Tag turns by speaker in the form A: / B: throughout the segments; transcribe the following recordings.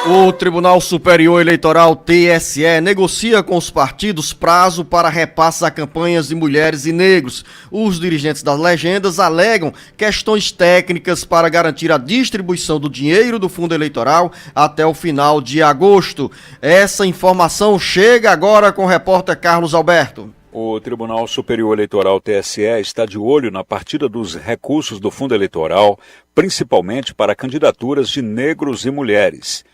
A: O Tribunal Superior Eleitoral, TSE, negocia com os partidos prazo para repasses a campanhas de mulheres e negros. Os dirigentes das legendas alegam questões técnicas para garantir a distribuição do dinheiro do fundo eleitoral até o final de agosto. Essa informação chega agora com o repórter Carlos Alberto.
B: O Tribunal Superior Eleitoral, TSE, está de olho na partida dos recursos do fundo eleitoral, principalmente para candidaturas de negros e mulheres.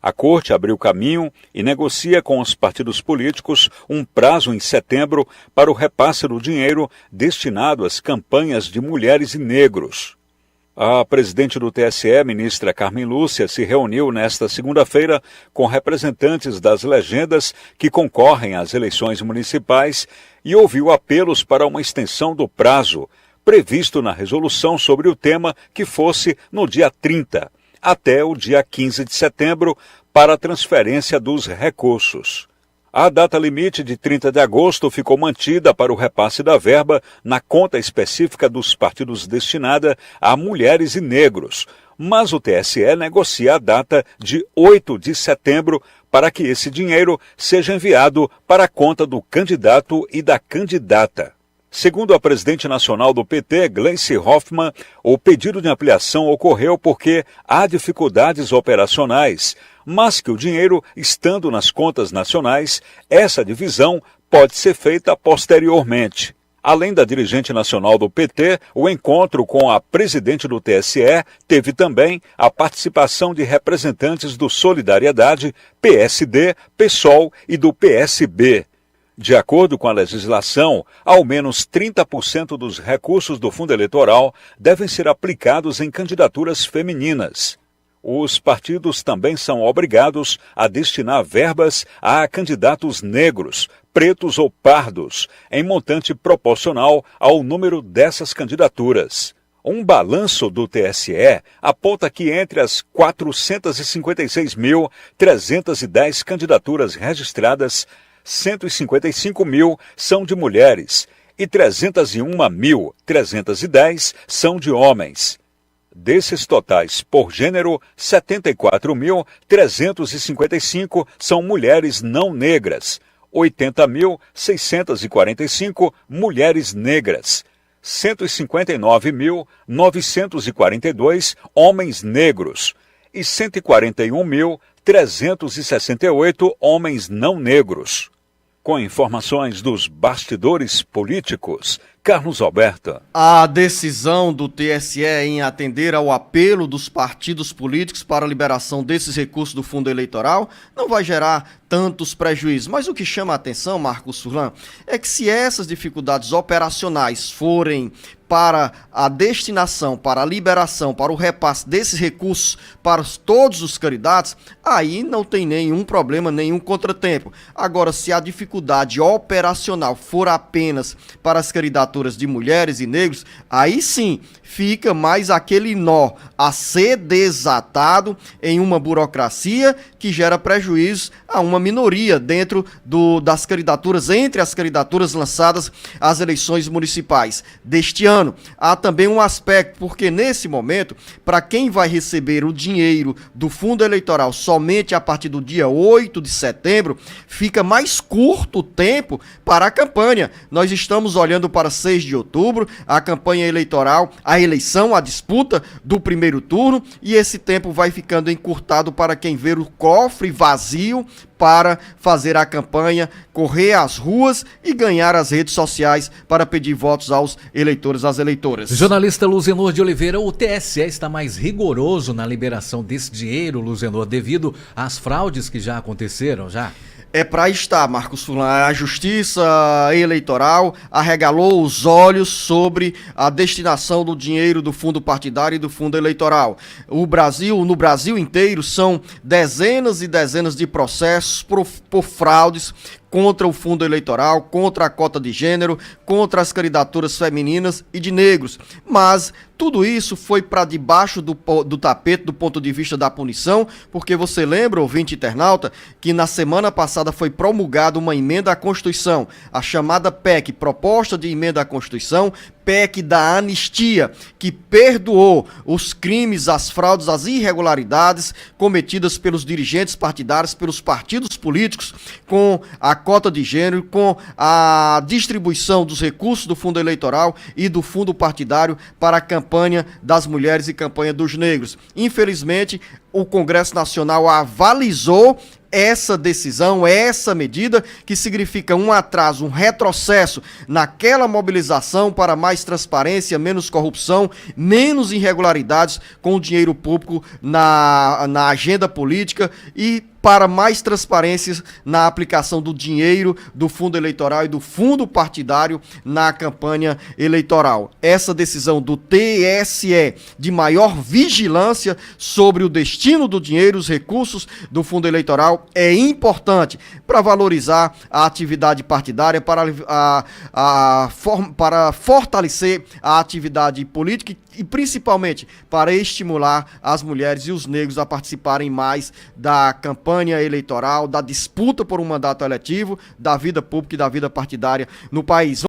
B: A Corte abriu caminho e negocia com os partidos políticos um prazo em setembro para o repasse do dinheiro destinado às campanhas de mulheres e negros. A presidente do TSE, ministra Carmen Lúcia, se reuniu nesta segunda-feira com representantes das legendas que concorrem às eleições municipais e ouviu apelos para uma extensão do prazo, previsto na resolução sobre o tema que fosse no dia 30. Até o dia 15 de setembro para a transferência dos recursos. A data limite de 30 de agosto ficou mantida para o repasse da verba na conta específica dos partidos destinada a mulheres e negros, mas o TSE negocia a data de 8 de setembro para que esse dinheiro seja enviado para a conta do candidato e da candidata. Segundo a presidente nacional do PT, Gleice Hoffmann, o pedido de ampliação ocorreu porque há dificuldades operacionais, mas que o dinheiro, estando nas contas nacionais, essa divisão pode ser feita posteriormente. Além da dirigente nacional do PT, o encontro com a presidente do TSE teve também a participação de representantes do Solidariedade, PSD, PSOL e do PSB. De acordo com a legislação, ao menos 30% dos recursos do fundo eleitoral devem ser aplicados em candidaturas femininas. Os partidos também são obrigados a destinar verbas a candidatos negros, pretos ou pardos, em montante proporcional ao número dessas candidaturas. Um balanço do TSE aponta que entre as 456.310 candidaturas registradas, 155 mil são de mulheres e 301.310 são de homens. Desses totais por gênero, 74.355 são mulheres não negras, 80.645 mulheres negras, 159.942 homens negros e 141.368 homens não negros. Com informações dos bastidores políticos, Carlos Alberto.
A: A decisão do TSE em atender ao apelo dos partidos políticos para a liberação desses recursos do fundo eleitoral não vai gerar tantos prejuízos. Mas o que chama a atenção, Marcos Furlan, é que se essas dificuldades operacionais forem para a destinação, para a liberação, para o repasse desses recursos para todos os candidatos, aí não tem nenhum problema, nenhum contratempo. Agora, se a dificuldade operacional for apenas para as candidaturas de mulheres e negros, aí sim fica mais aquele nó a ser desatado em uma burocracia que gera prejuízo a uma minoria dentro das candidaturas, entre as candidaturas lançadas às eleições municipais deste ano. Há também um aspecto, porque nesse momento, para quem vai receber o dinheiro do fundo eleitoral somente a partir do dia 8 de setembro, fica mais curto o tempo para a campanha. Nós estamos olhando para 6 de outubro, a campanha eleitoral, a eleição, a disputa do primeiro turno, e esse tempo vai ficando encurtado para quem vê o cofre vazio para fazer a campanha, correr às ruas e ganhar as redes sociais para pedir votos aos eleitores, às eleitoras.
C: Jornalista Luzenor de Oliveira, o TSE está mais rigoroso na liberação desse dinheiro, Luzenor, devido às fraudes que já aconteceram, já?
A: É para estar, Marcos Furlan. A Justiça Eleitoral arregalou os olhos sobre a destinação do dinheiro do fundo partidário e do fundo eleitoral. No Brasil inteiro, são dezenas e dezenas de processos por fraudes contra o fundo eleitoral, contra a cota de gênero, contra as candidaturas femininas e de negros. Mas tudo isso foi para debaixo do tapete do ponto de vista da punição, porque você lembra, ouvinte internauta, que na semana passada foi promulgada uma emenda à Constituição, a chamada PEC, Proposta de Emenda à Constituição, PEC da anistia, que perdoou os crimes, as fraudes, as irregularidades cometidas pelos dirigentes partidários, pelos partidos políticos, com a cota de gênero, com a distribuição dos recursos do fundo eleitoral e do fundo partidário para a campanha das mulheres e campanha dos negros. Infelizmente, o Congresso Nacional avalizou essa decisão, essa medida, que significa um atraso, um retrocesso naquela mobilização para mais transparência, menos corrupção, menos irregularidades com o dinheiro público na agenda política e para mais transparência na aplicação do dinheiro do fundo eleitoral e do fundo partidário na campanha eleitoral. Essa decisão do TSE de maior vigilância sobre o destino do dinheiro, os recursos do fundo eleitoral, é importante para valorizar a atividade partidária, para fortalecer a atividade política e principalmente para estimular as mulheres e os negros a participarem mais da campanha eleitoral, da disputa por um mandato eletivo, da vida pública e da vida partidária no país.